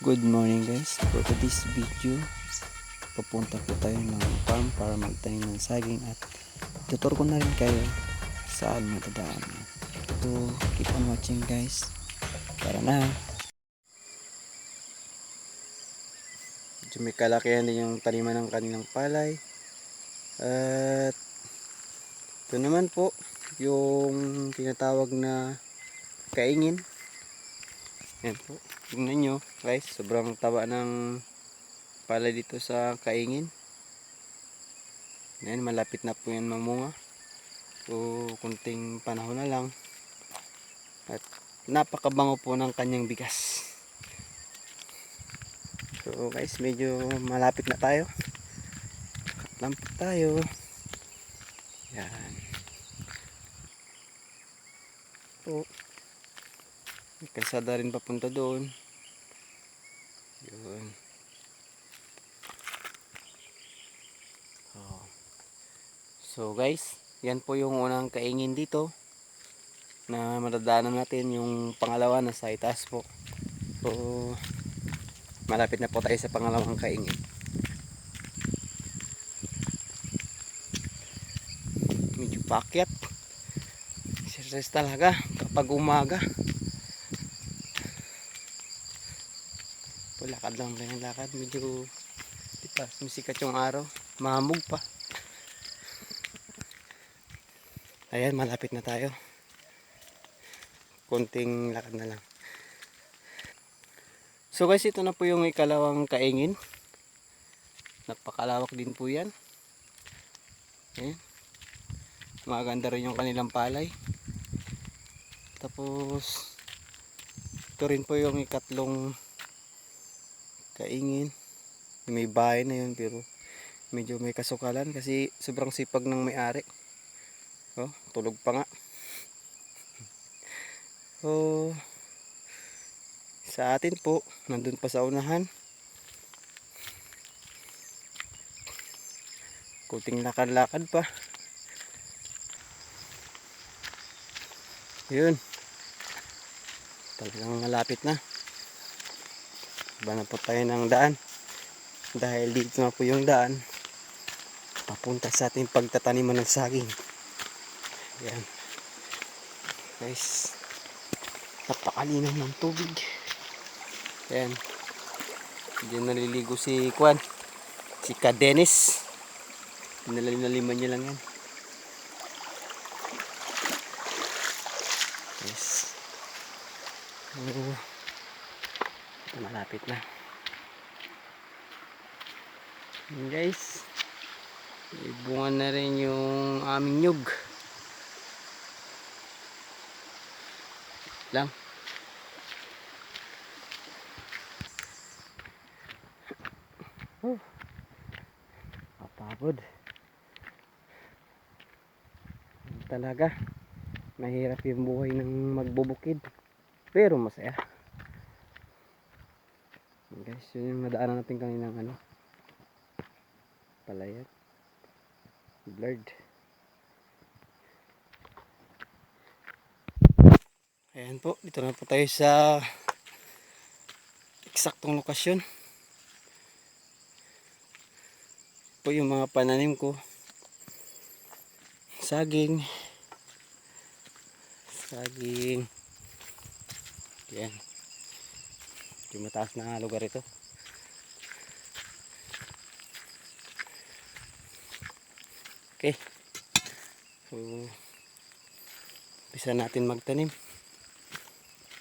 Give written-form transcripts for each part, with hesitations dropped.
Good morning guys. For today's video, papunta po tayo ng farm para magtanim ng saging at tutor ko na rin kayo saan matadaan. So, keep on watching guys. Tara na. Medyo may kalakihan din yung taniman ng kanilang palay. At ito naman po yung tinatawag na kaingin. Yan po. Tingnan nyo guys, sobrang taba ng palay dito sa kaingin. Yan, malapit na po yan mamunga. So, kunting panahon na lang. At napakabango po ng kanyang bigas. So guys, medyo malapit na tayo. Lampit tayo. Yan. So, may kalsada rin papunta doon. Yun. So guys, yan po yung unang kaingin dito na madadaanan natin. Yung pangalawa na sa itaas po. So malapit na po tayo sa pangalawang kaingin. Medyo paakyat. Exercise talaga kapag umaga. Lakad lang tayo ng lakad. Medyo diba, sumisikat yung araw. Mahamog pa. Ayan, malapit na tayo. Konting lakad na lang. So guys, ito na po yung ikalawang kaingin. Napakalawak din po yan. Ayan. Maganda rin yung kanilang palay. Tapos ito rin po yung ikatlong kaingin. May bahay na yun pero medyo may kasukalan kasi sobrang sipag ng may-ari. Oh, tulog pa nga. So sa atin po, nandun pa sa unahan. Kunting lakad-lakad pa. Yun. Talagang malapit na. Iba na po tayo ng daan. Dahil dito na po yung daan papunta sa ating pagtataniman ng saging. Yan. Guys, napakalinaw ng tubig. Yan. Diyan naliligo si Kwan. Si Ka Dennis. Pinalalim-laliman niya lang yan. Yes. Malapit na. Yan guys. Ibungan na rin yung aming nyug. Lang. Kapagod. Talaga. Mahirap yung buhay ng magbubukid. Pero masaya. Guys, yun yung nadaanan natin kaninang palayan. Blurred. Ayan po, dito na po tayo sa eksaktong lokasyon. Po yung mga pananim ko. Saging. Yan. Yung mataas na lugar ito. Okay. So, bisa natin magtanim.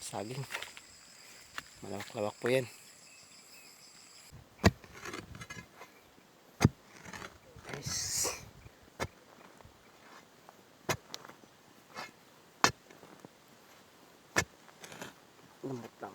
Saging. Malawak-lawak po yan. Guys. Lambot lang.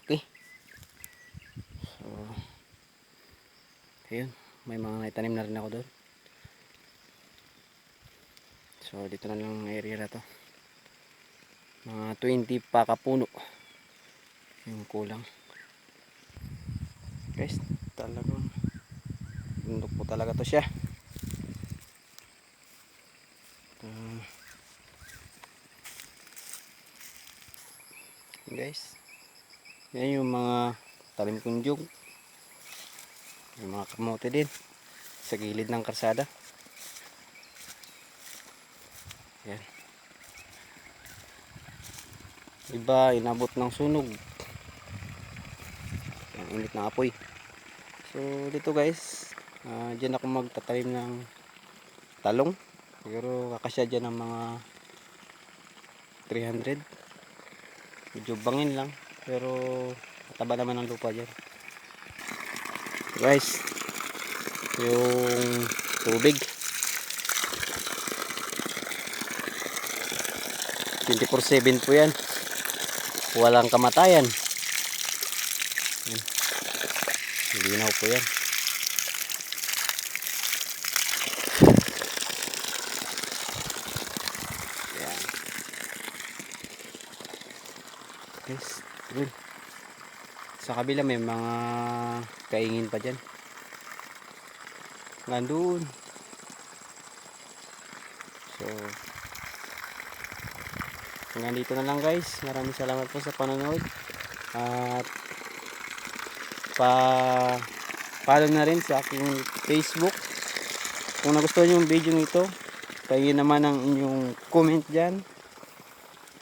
Okay. So, ayun. May mga naitanim na rin ako doon. So, dito na lang ang area na to. Mga 20 pa kapuno. Yung kulang. Guys, talagang bundok po talaga to siya. Guys, yan yung mga talim kunjog. Yung mga kamote din sa gilid ng karsada. Yan. Iba inabot ng sunog. Ang init na apoy. So dito guys, dyan ako magtatalim ng talong. Siguro kakasya dyan ng mga 300. Medyo bangin lang, pero mataba naman ang lupa dyan. Guys, yung tubig 24/7 po yan, walang kamatayan. Yan. Linaw po yan. Yan. Guys, yun. Sa kabila may mga kaingin pa dyan. Nandun. So hanggang dito na lang guys. Maraming salamat po sa panonood. At follow na rin sa aking Facebook. Kung nagustuhan nyo yung video nito, pahingin naman ang inyong comment dyan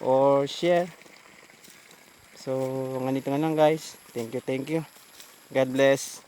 or share. So hanggang dito na lang guys. Thank you. God bless.